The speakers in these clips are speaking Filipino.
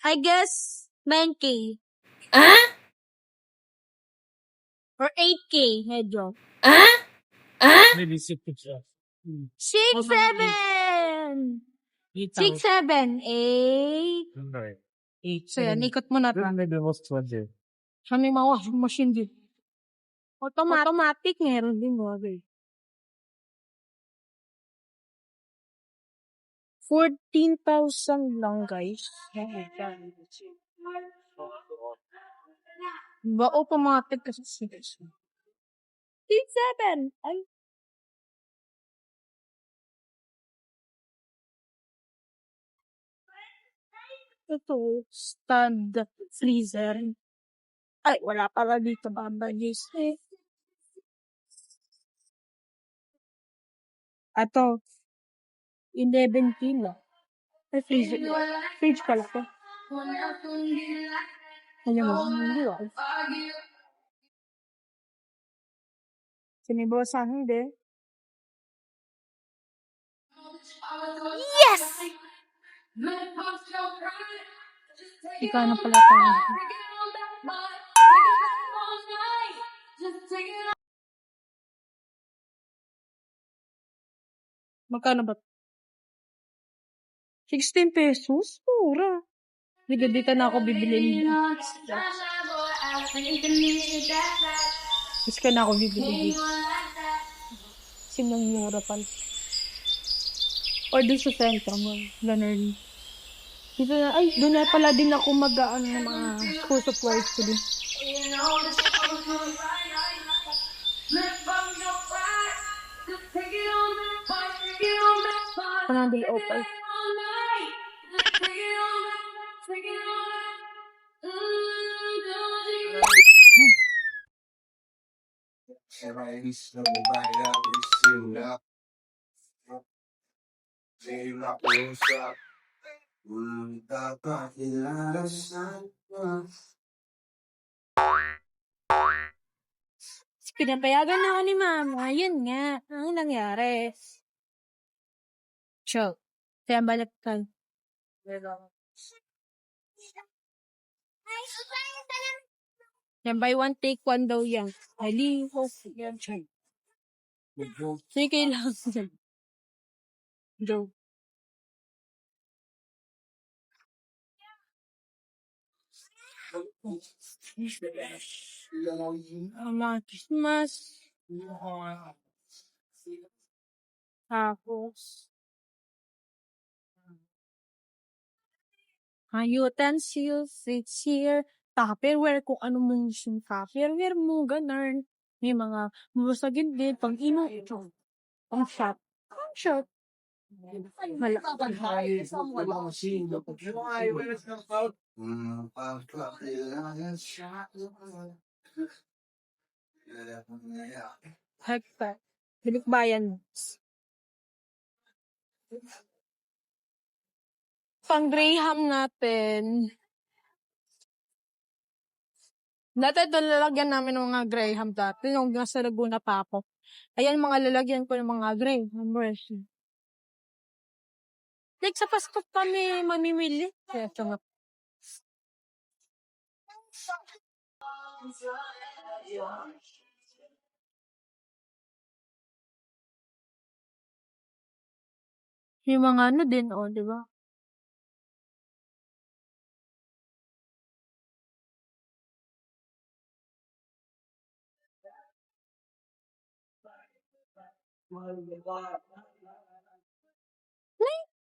I guess 9K. Or 8K, medyo. Maybe 6. 6, 7! 6, 7, 8. 8. So yan, ikot mo na pa. Maybe was 20. Sa may mga washing machine din. Automatic, meron din mga 14,000 lang, guys. Ba, automatic kasi 6. 6, 7! Ay. Ito, stand freezer. Ay, wala pala dito babagis. Ato, 11 kilo. Ay, freezer. Fridge pala to. Ayan mo, hindi ako. Sinibawasan hindi. Yes! Ikaw na pala tayo. Magkano ba? 16 pesos? Mura. Dito na ako bibili. Gusto na ako bibili. Sinang mura pa. Or doon sa center mo. Ganun. Dito na, ay, doon na pala din ako mag-aan ng mga school supplies ko din. Parang day open. Pinapayagan na ako ni mama. Yun nga. Ang nangyari. Choke. Kaya balik ka. Yan, buy one, take one daw yan. Aliho. Yan, chay. Sige lang. Joe. Mga Christmas. Tapos. Utensils, it's here. Tupperware, kung ano mo yung Tupperware mo, ganun. May mga musagin din, pang ino, pang shot. Pang shot. Hektar. Bilikbayan. Pang Graham natin. Dati ito lalagyan namin ng mga Graham dati. Yung nasa Laguna pa ako. Ayan mga lalagyan ko ng mga Graham version. Like sa Pasko kami mamimili. Kaya ito nga. Yung mga ano din, di ba?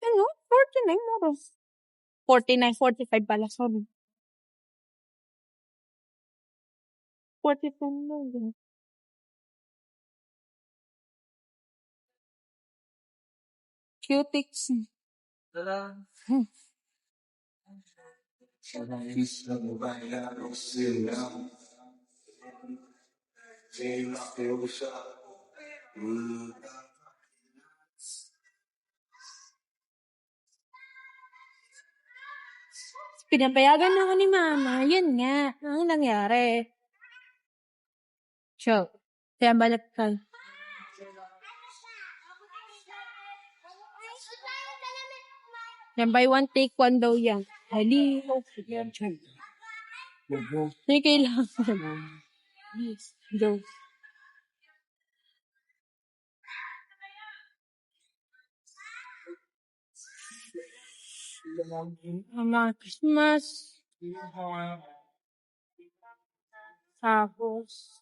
Ano? 49 moros. 49, 45 pala, sorry. 45 na. Cutics. Pinapayagan na ako ni mama. Yun nga. Ang nangyari. Choke. Kaya balik ka. Yan, buy one, take one daw yan. Halika. Hindi kailangan. Go. Mga Christmas. Tapos,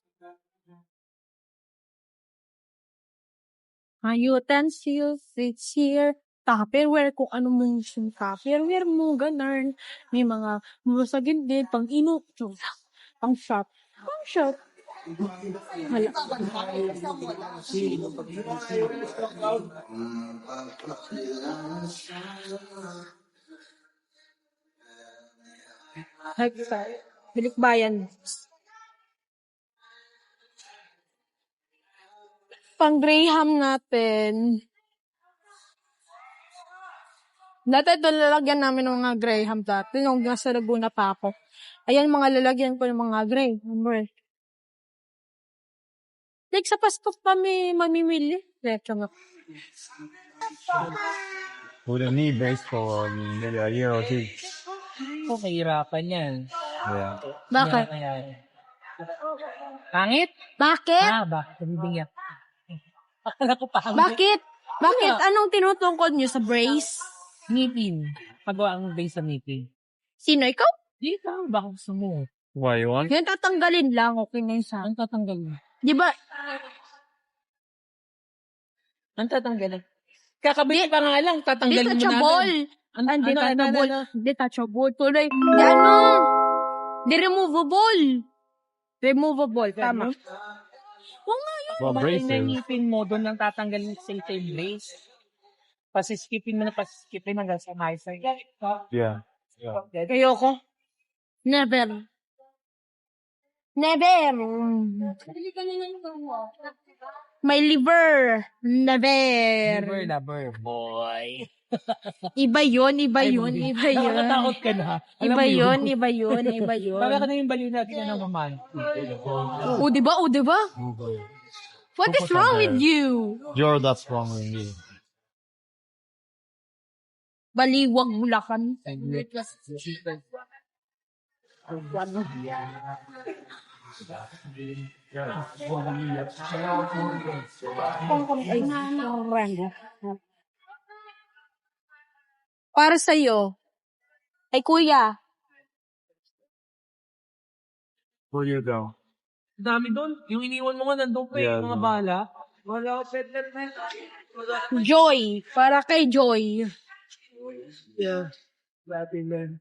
utensils, it's here. Tupperware, kung ano mong yung Tupperware mo, ganun. May mga musagin din, pang ino, pang shot. Pang shot. Hala. Bilikbayan. Pang Graham natin. Dati ito lalagyan namin ng mga Graham dati. Nung nasa Laguna pa ako. Ayan mga lalagyan ko ng mga Graham. Like sa Pasko kami mamimili. Diretso nga. Wouldn't need brace for maybe a year or two. Kahirapan yan. Yeah. Bakit? Pangit? Bakit? Bakit? Bibigyan. Akala ko pangit. Bakit? Bakit? Anong tinutungkod nyo sa brace? Ngipin. Pagawa ang base sa ngipin. Sino? Ikaw? Di ka, baka gusto mo. Why you want? Yan tatanggalin lang. Okay na yun sa... Ang tatanggalin. Di ba? Ang tatanggalin. Kakabit pa nga lang, tatanggalin mo na. Detachable. Detachable. Detachable. Tuloy. Di ano? Di removable. Removable. Tama. Oo nga yun. Well, Kumain na braces. yung ngipin mo, doon lang tatanggalin sa yung brace. Pasiskipin mo na pasiskipin hanggang sa high side. Yeah. Yeah. Ayoko. Never. Never. My liver. Never. Lover, boy. Iba yun, iba yun, iba yun. Nakakatakot ka na. Alam Iba mo yun, iba yun, iba yun. Para ka na yung baliw natin na naman. O, diba? O, diba? What is wrong with you? You're that's wrong with me. Baliwag Bulacan. Para sa'yo. Ay, kuya. Where you go? Dami doon. Yung iniwan mo nga nandun pa Yeah, yung mga no. bala. Wala ko Joy. Para kay Joy. Yeah. Dati na.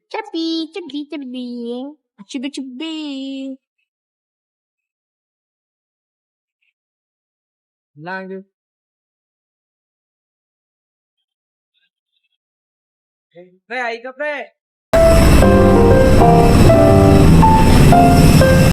Chabi, chabi, chabi. Chabi, chabi. Lang. Pre, ay ka pre.